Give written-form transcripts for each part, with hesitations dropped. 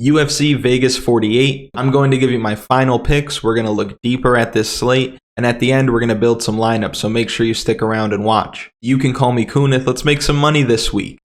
UFC Vegas 48. I'm going to give you my final picks. We're going to look deeper at this slate. And at the end, we're going to build some lineups, so make sure you stick around and watch. You can call me Kunith. Let's make some money this week.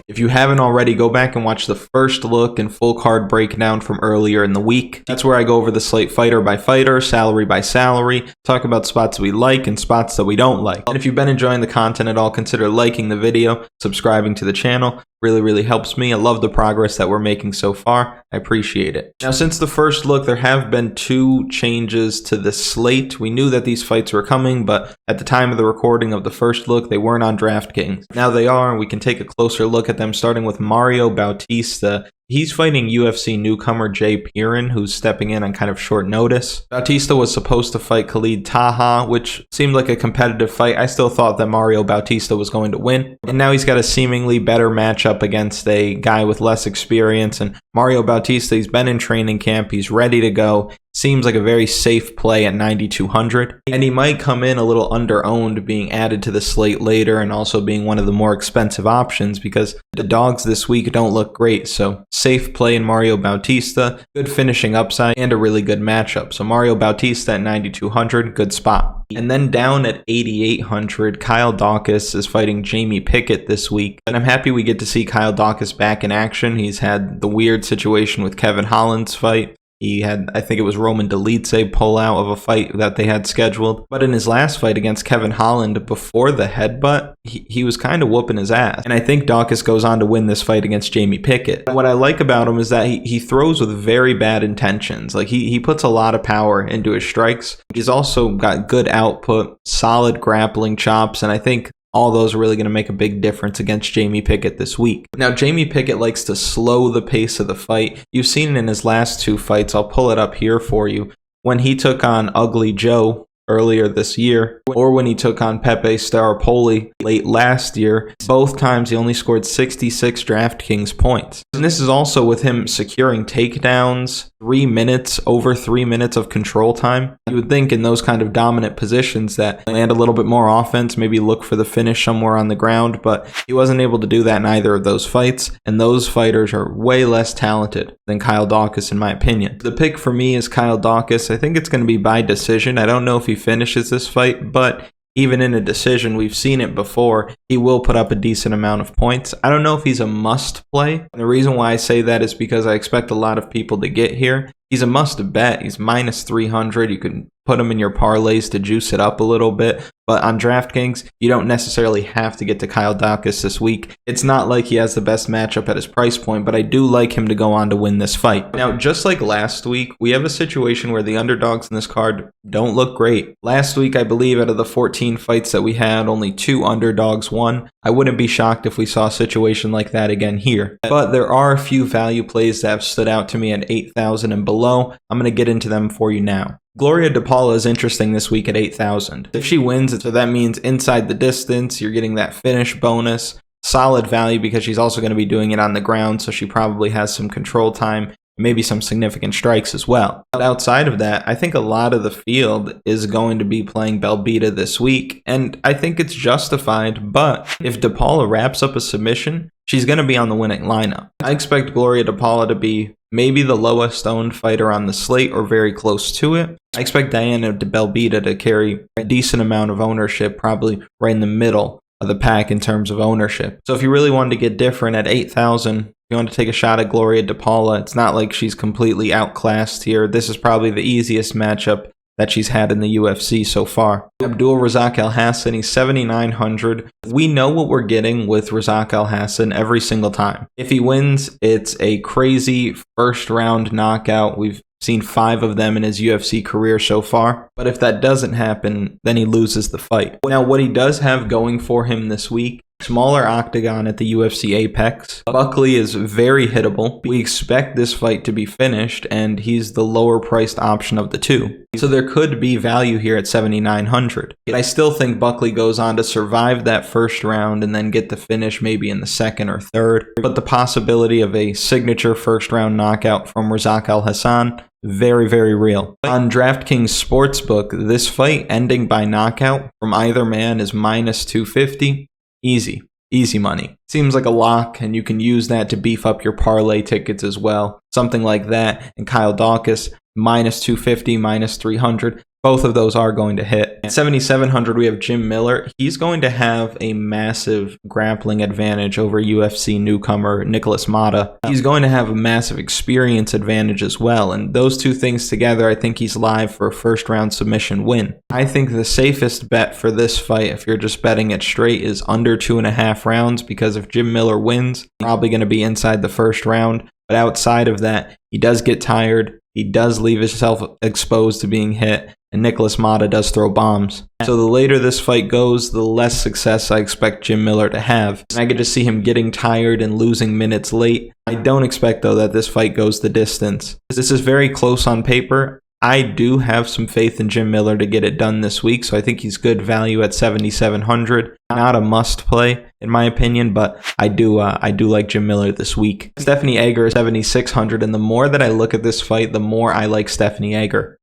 If you haven't already, go back and watch the first look and full card breakdown from earlier in the week. That's where I go over the slate fighter by fighter, salary by salary, talk about spots we like and spots that we don't like. And if you've been enjoying the content at all, consider liking the video, subscribing to the channel. Really helps me. I love the progress that we're making so far. I appreciate it. Now, since the first look, there have been 2 changes to the slate. We knew that these fights were coming, but at the time of the recording of the first look, they weren't on Draftkings. Now they are, and we can take a closer look at them, starting with Mario Bautista. He's fighting UFC newcomer Perrin, who's stepping in on kind of short notice. Bautista was supposed to fight Khalid Taha, which seemed like a competitive fight. I still thought that Mario Bautista was going to win. And now he's got a seemingly better matchup against a guy with less experience. And Mario Bautista, he's been in training camp. He's ready to go. Seems like a very safe play at 9,200. And he might come in a little under-owned, being added to the slate later and also being one of the more expensive options because the dogs this week don't look great. So safe play in Mario Bautista, good finishing upside, and a really good matchup. So Mario Bautista at 9,200, good spot. And then down at 8,800, Kyle Dawkis is fighting Jamie Pickett this week. And I'm happy we get to see Kyle Dawkis back in action. He's had the weird situation with Kevin Holland's fight. He had, I think it was Roman Dolidze pull out of a fight that they had scheduled. But in his last fight against Kevin Holland, before the headbutt, he was kind of whooping his ass. And I think Dawkis goes on to win this fight against Jamie Pickett. What I like about him is that he throws with very bad intentions. Like he puts a lot of power into his strikes. He's also got good output, solid grappling chops, and I think all those are really going to make a big difference against Jamie Pickett this week. Now, Jamie Pickett likes to slow the pace of the fight. You've seen it in his last 2 fights. I'll pull it up here for you. When he took on Ugly Joe earlier this year, or when he took on Pepe Staropoli late last year, both times he only scored 66 Draftkings points. And this is also with him securing takedowns, 3 minutes, over 3 minutes of control time. You would think in those kind of dominant positions that land a little bit more offense, maybe look for the finish somewhere on the ground, but he wasn't able to do that in either of those fights, and those fighters are way less talented than Kyle Dawkis in my opinion. The pick for me is Kyle Dawkis. I think it's going to be by decision. I don't know if he finishes this fight, but even in a decision, we've seen it before, he will put up a decent amount of points. I don't know if he's a must play. And the reason why I say that is because I expect a lot of people to get here. He's a must bet. He's minus 300. You can put him in your parlays to juice it up a little bit. But on DraftKings, you don't necessarily have to get to Kyle Dawkis this week. It's not like he has the best matchup at his price point, but I do like him to go on to win this fight. Now, just like last week, we have a situation where the underdogs in this card don't look great. Last week, I believe out of the 14 fights that we had, only 2 underdogs won. I wouldn't be shocked if we saw a situation like that again here. But there are a few value plays that have stood out to me at 8,000 and below. I'm going to get into them for you now. Gloria De Paula is interesting this week at 8,000. If she wins, so that means inside the distance, you're getting that finish bonus. Solid value because she's also going to be doing it on the ground, so she probably has some control time, maybe some significant strikes as well. But outside of that, I think a lot of the field is going to be playing Belbita this week, and I think it's justified, but if De Paula wraps up a submission, she's going to be on the winning lineup. I expect Gloria De Paula to be maybe the lowest owned fighter on the slate or very close to it. I expect Diana de Belbita to carry a decent amount of ownership, probably right in the middle of the pack in terms of ownership. So if you really wanted to get different at 8,000, if you want to take a shot at Gloria De Paula, it's not like she's completely outclassed here. This is probably the easiest matchup that she's had in the UFC so far. Abdul Razak Alhassan, he's 7,900. We know what we're getting with Razak Alhassan every single time. If he wins, it's a crazy first round knockout. We've seen 5 of them in his UFC career so far. But if that doesn't happen, then he loses the fight. Now, what he does have going for him this week, smaller octagon at the UFC Apex. Buckley is very hittable. We expect this fight to be finished, and he's the lower priced option of the 2. So there could be value here at 7,900. I still think Buckley goes on to survive that first round and then get the finish maybe in the second or third. But the possibility of a signature first round knockout from Razak Alhassan, very, very real. On DraftKings Sportsbook, this fight ending by knockout from either man is minus 250. Easy. Easy money. Seems like a lock, and you can use that to beef up your parlay tickets as well. Something like that. And Kyle Dawkis, minus 250, minus 300. Both of those are going to hit. At 7,700, we have Jim Miller. He's going to have a massive grappling advantage over UFC newcomer Nikolas Motta. He's going to have a massive experience advantage as well. And those two things together, I think he's live for a first round submission win. I think the safest bet for this fight, if you're just betting it straight, is under 2.5 rounds, because if Jim Miller wins, probably going to be inside the first round. But outside of that, he does get tired. He does leave himself exposed to being hit. And Nikolas Motta does throw bombs. So the later this fight goes, the less success I expect Jim Miller to have. And I could just see him getting tired and losing minutes late. I don't expect, though, that this fight goes the distance. This is very close on paper. I do have some faith in Jim Miller to get it done this week, so I think he's good value at 7,700. Not a must play, in my opinion, but I do like Jim Miller this week. Stephanie Egger is 7,600, and the more that I look at this fight, the more I like Stephanie Egger.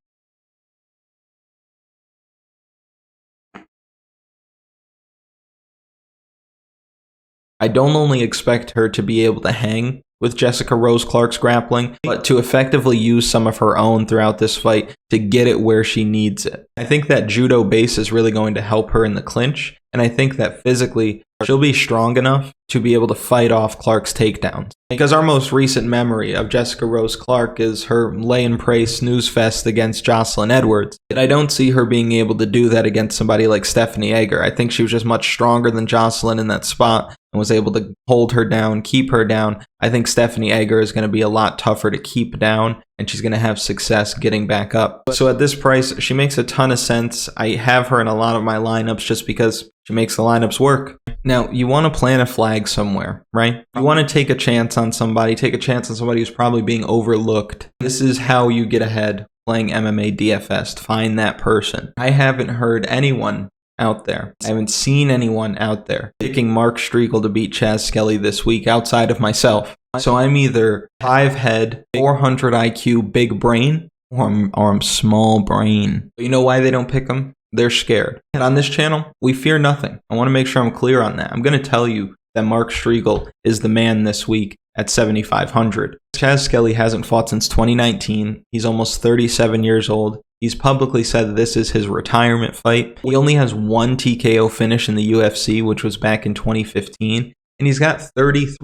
I don't only expect her to be able to hang with Jessica Rose Clark's grappling, but to effectively use some of her own throughout this fight to get it where she needs it. I think that judo base is really going to help her in the clinch, and I think that physically she'll be strong enough to be able to fight off Clark's takedowns. Because our most recent memory of Jessica Rose Clark is her lay and pray snooze fest against Jocelyn Edwards. And I don't see her being able to do that against somebody like Stephanie Egger. I think she was just much stronger than Jocelyn in that spot and was able to hold her down, keep her down. I think Stephanie Egger is going to be a lot tougher to keep down, and she's going to have success getting back up. So at this price, she makes a ton of sense. I have her in a lot of my lineups just because she makes the lineups work. Now, you want to plant a flag somewhere, right? You want to take a chance on somebody who's probably being overlooked. This is how you get ahead playing MMA DFS. Find that person. I haven't heard anyone out there. I haven't seen anyone out there picking Mark Striegl to beat Chaz Skelly this week outside of myself. So I'm either 5 head, 400 IQ, big brain, or I'm small brain. But you know why they don't pick him? They're scared. And on this channel, we fear nothing. I want to make sure I'm clear on that. I'm going to tell you that Mark Striegl is the man this week at 7,500. Chaz Skelly hasn't fought since 2019. He's almost 37 years old. He's publicly said that this is his retirement fight. He only has one TKO finish in the UFC, which was back in 2015. And he's got 33%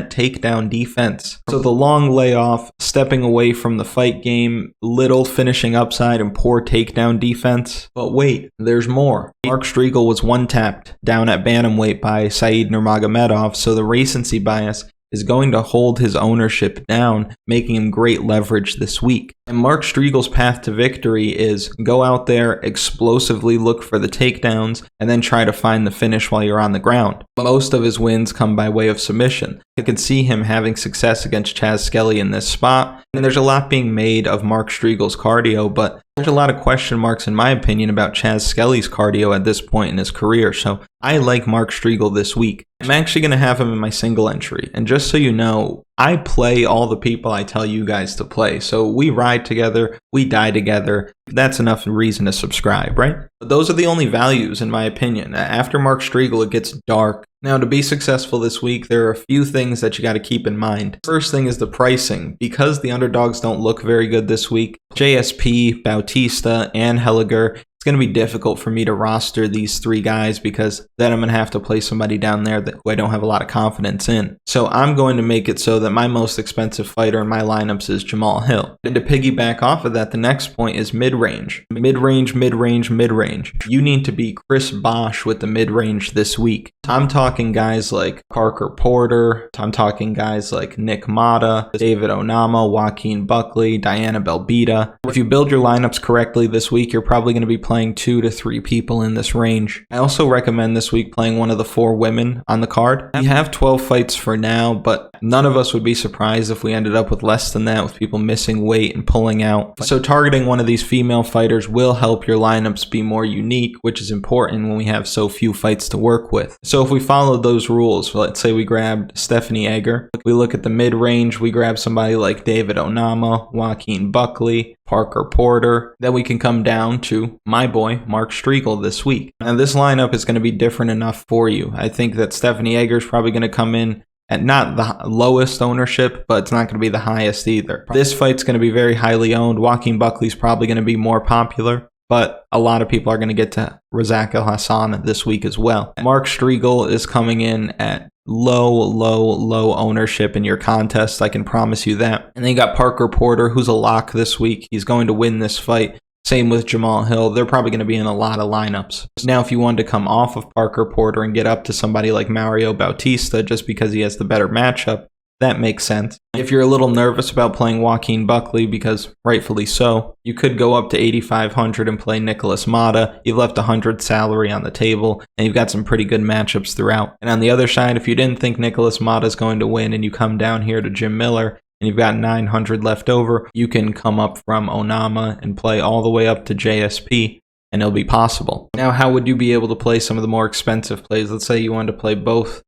takedown defense. So the long layoff, stepping away from the fight game, little finishing upside, and poor takedown defense. But wait, there's more. Mark Striegl was one-tapped down at bantamweight by Said Nurmagomedov, so the recency bias is going to hold his ownership down, making him great leverage this week. And Mark Striegel's path to victory is go out there, explosively look for the takedowns, and then try to find the finish while you're on the ground. Most of his wins come by way of submission. You can see him having success against Chaz Skelly in this spot, and there's a lot being made of Mark Striegel's cardio, but there's a lot of question marks, in my opinion, about Chaz Skelly's cardio at this point in his career, so I like Mark Striegl this week. I'm actually going to have him in my single entry, and just so you know, I play all the people I tell you guys to play, so we ride together, we die together. That's enough reason to subscribe, right? But those are the only values, in my opinion. After Mark Striegl, it gets dark. Now, to be successful this week, there are a few things that you got to keep in mind. First thing is the pricing. Because the underdogs don't look very good this week, JSP, Bautista, Anheliger, it's going to be difficult for me to roster these 3 guys because then I'm going to have to play somebody down there who I don't have a lot of confidence in. So I'm going to make it so that my most expensive fighter in my lineups is Jamahal Hill. And to piggyback off of that, the next point is mid-range. Mid-range, mid-range, mid-range. You need to be Chris Bosch with the mid-range this week. I'm talking guys like Parker Porter. I'm talking guys like Nick Motta, David Onama, Joaquin Buckley, Diana Belbita. If you build your lineups correctly this week, you're probably going to be playing 2 to 3 people in this range. I also recommend this week playing one of the 4 women on the card. We have 12 fights for now, but none of us would be surprised if we ended up with less than that, with people missing weight and pulling out. So targeting one of these female fighters will help your lineups be more unique, which is important when we have so few fights to work with. So if we follow those rules, let's say we grabbed Stephanie Egger, we look at the mid-range, we grab somebody like David Onama, Joaquin Buckley, Parker Porter. Then we can come down to my boy, Mark Striegl this week. And this lineup is going to be different enough for you. I think that Stephanie Egger is probably going to come in at not the lowest ownership, but it's not going to be the highest either. This fight's going to be very highly owned. Joaquin Buckley's probably going to be more popular, but a lot of people are going to get to Razak Alhassan this week as well. Mark Striegl is coming in at low ownership in your contest. I can promise you that. And then you got Parker Porter, who's a lock this week. He's going to win this fight. Same with Jamahal. They're probably going to be in a lot of lineups. Now, if you wanted to come off of Parker Porter and get up to somebody like Mario Bautista just because he has the better matchup, that makes sense. If you're a little nervous about playing Joaquin Buckley, because rightfully so, you could go up to 8,500 and play Nikolas Motta. You've left 100 salary on the table, and you've got some pretty good matchups throughout. And on the other side, if you didn't think Nikolas Motta is going to win and you come down here to Jim Miller, and you've got 900 left over, you can come up from Onama and play all the way up to JSP, and it'll be possible. Now, how would you be able to play some of the more expensive plays? Let's say you wanted to play both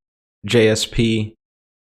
JSP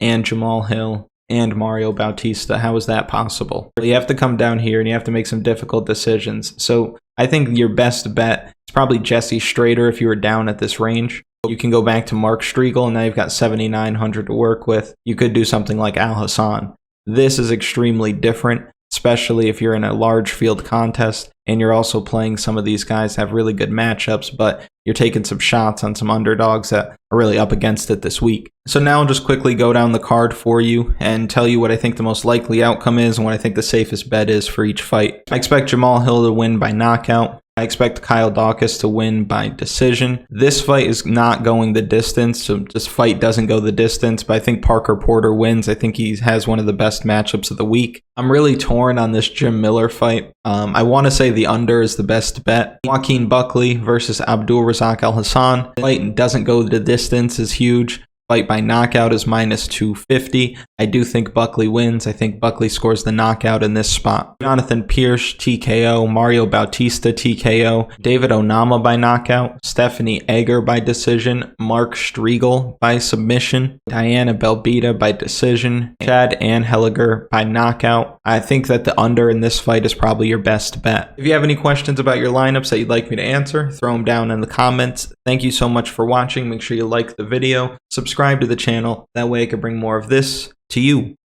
and Jamahal and Mario Bautista. How is that possible? You have to come down here and you have to make some difficult decisions. So I think your best bet is probably Jesse Strader if you were down at this range. You can go back to Mark Striegl, and now you've got 7,900 to work with. You could do something like Alhassan. This is extremely different, especially if you're in a large field contest and you're also playing some of these guys that have really good matchups, but you're taking some shots on some underdogs that are really up against it this week. So now I'll just quickly go down the card for you and tell you what I think the most likely outcome is and what I think the safest bet is for each fight. I expect Jamahal to win by knockout. I expect Dawkis to win by decision. This fight is not going the distance, so this fight doesn't go the distance, but I think Parker Porter wins. I think he has one of the best matchups of the week. I'm really torn on this Jim Miller fight. I want to say the under is the best bet. Joaquin Buckley versus Abdul Razak Alhassan. The fight doesn't go the distance is huge. Fight by knockout is minus 250. I do think Buckley wins. I think Buckley scores the knockout in this spot. Jonathan Pierce, TKO. Mario Bautista, TKO. David Onama by knockout. Stephanie Egger by decision. Mark Striegl by submission. Diana Belbita by decision. Chad Anheliger by knockout. I think that the under in this fight is probably your best bet. If you have any questions about your lineups that you'd like me to answer, throw them down in the comments. Thank you so much for watching. Make sure you like the video. Subscribe to the channel. That way I can bring more of this to you.